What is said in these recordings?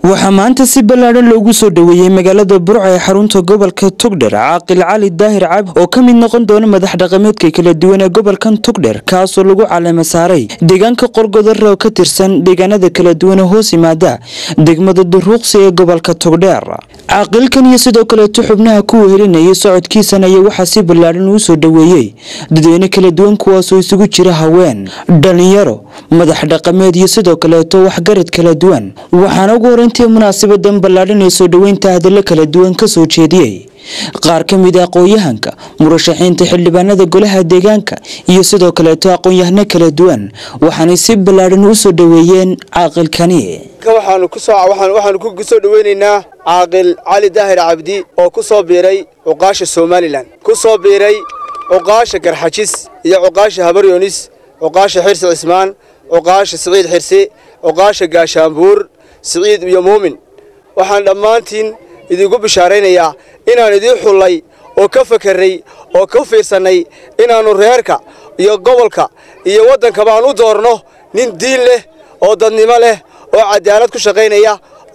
waxaa maanta si ballaaran loogu soo dhaweeyay magaalada Burco ee xarunta gobolka Togdheer Caaqil Cali Daahir Cabdi oo ka mid noqon doona madax dhaqameedka kala duwan ee gobolkan Togdheer kaas oo lagu caleema saaray deegaanka Qorgodare oo ka tirsan deegaanada kala duwan ee hoos yimaada degmada Duruuqsi ee gobolka Togdheer. Caaqilkan iyo sidoo kale xubnaha ku wehelinayay socodkiisana ayaa waxaa si ballaaran u soo dhaweeyay dadweyne kala duwan kuwaas oo isugu jira haween, dhalinyaro, madax dhaqameed iyo sidoo kale waxgarad kala duwan. waxaana ugu horeyntii munaasabadan ballaaran ee soo dhaweynta hadallo kala duwan ka soo jeediyay qaar ka mid ah aqoon-yahanka murashaxiinta xildhibaanada golaha deegaanka iyo sidoo kale aqoon-yahano kala duwan waxaana si ballaaran u soo dhaweeyeen caaqilkani. waxaanu ku soo dhaweynaynaa Caaqil Cali Daahir Cabdi oo ku soo biiray uqaasha Somaliland, ku soo biiray uqaasha Garxajis iyo uqaasha Habaryoonis, uqaasha Xirsi Cismaan, uqaasha Saciid Xirsi, uqaasha Gaashaanbuur, Saciid iyo Muumin. waxaan dhammaantiin idinku bishaaraynayaa inaan idin xulay oo ka fakiray oo ka fiirsanay inaanu reerka iyo gobolka iyo waddanka baan u doorno nin diin leh oo dadnimo leh oo cadaalad ku shaqaynaya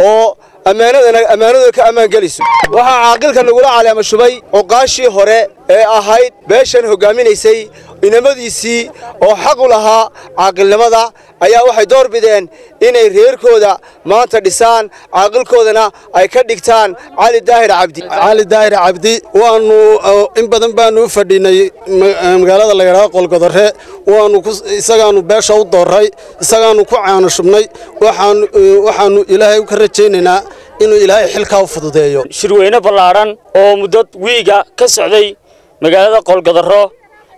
oo ammaanada ka ammaan geliso. waxaa caaqilka nagula caleema shubay uqaashii hore ee ahayd beeshan hogaaminaysay inamadiisii oo xaq u lahaa caaqilnimada ayaa waxay door bideen inay reerkooda maanta dhisaan caaqilkoodana ay ka dhigtaan Cali Daahir Cabdi. Cali Daahir Cabdi waanu in badan baanu fadhinay magaalada la yiraahdo Qorgodare isagaanu beesha u dooray isagaanu ku caano shubnay waxaanu Ilaahay ka rajaynaynaa inuu Ilaahay xilka u fududeeyo. shirweyne ballaaran oo muddo wiiga ka socday magaalada Qorgodare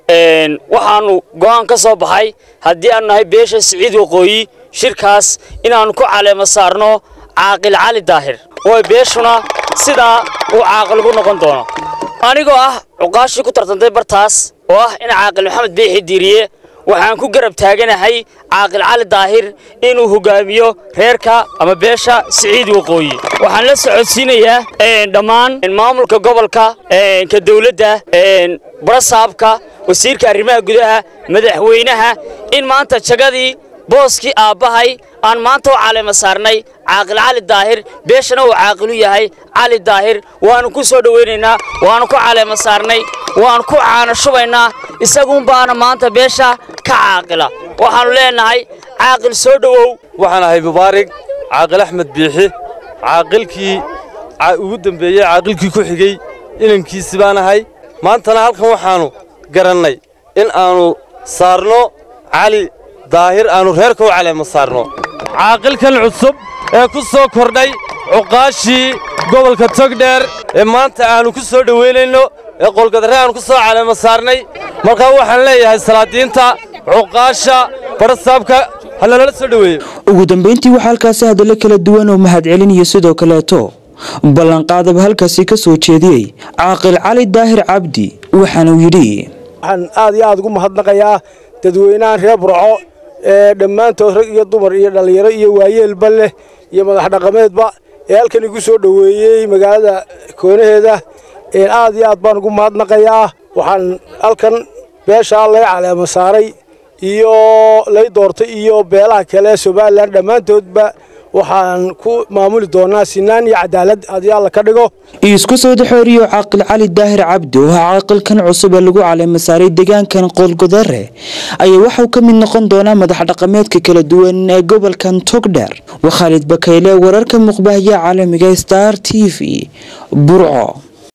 waxaanu go'aan ka soo baxay haddii aan nahay beesha Saciid Waqooyi shirkaas inaanu ku caleema saarno Caaqil Cali Daahir oo beeshuna sida uu caaqil ugu noqon doono. anigoo ah uqaashi ku tartantay bartaas oo ah in Caaqil Maxamed Biixi Diiriye waxaan ku garab taaganahay Caaqil Cali Daahir inuu hogaamiyo reerka ama beesha Saciid Waqooyi. waxaan la socodsiinayaa dhammaan maamulka gobolka ka dawladda barasaabka wasiirka arrimaha gudaha madaxweynaha in maanta jagadii booski aabahay aan maanta u caleema saarnay Caaqil Cali Daahir beeshana uu caaqil u yahay Cali Daahir waanu ku soo dhaweynaynaa waanu ku caleema saarnay waanu ku caano shubaynaa isagu baana maanta beesha ka caaqila. waxaanu leenahay caaqil soo dhawow. waxaan ahay mubaarig Caaqil Axmed Biixi caaqilkii ugu dambeeyay caaqilkii ku xigay inankiisi baan ahay maantana halkan waxaanu garannay in aanu saarno Cali Daahir aanu reerka u caleema saarno. caaqilkan cusub ee ku soo kordhay uqaashii gobolka Togdheer ee maanta aanu ku soo dhaweynayno ee Qorgodare aanu ku soo caleema saarnay markaa waxaan leeyahay salaadiinta uqaasha barasaabka halala soo dhaweeyo. ugu dambeyntii waxaa halkaas hadallo kala duwan oo mahadcelin iyo sidoo kale ballan qaadab halkaas ka soo jeediyay Caaqil Cali Daahir Cabdi waxaana uu yiri waxaan aad iyo aad ugu mahadnaqayaa dadweynaha reer Burco ee dhammaantood rag iyo dumar iyo dhalinyaro iyo waayeelba leh iyo madax dhaqameedba ee halkan igu soo dhaweeyay magaalada koonaheeda aad iyo aad baan ugu mahadnaqayaa. waxaan halkan beesha la caleema saaray iyo lay doortay iyo beelaha kale Somaliland dhammaantoodba waxaan ku maamuli doonaa sinaan iyo cadaalad haddii Alla ka dhigo. isku soo dhaxooriyo Caaqil Cali Daahir Cabdi oo caaqilkan cusub ee lagu caleema saaray deegaankan Qorgodare ayaa waxa uu ka mid noqon doonaa madax dhaqameedka kala duwan ee gobolkan Togdheer. Khalid Bakayle wararka muqbahaya caalamiga Star TV Burco.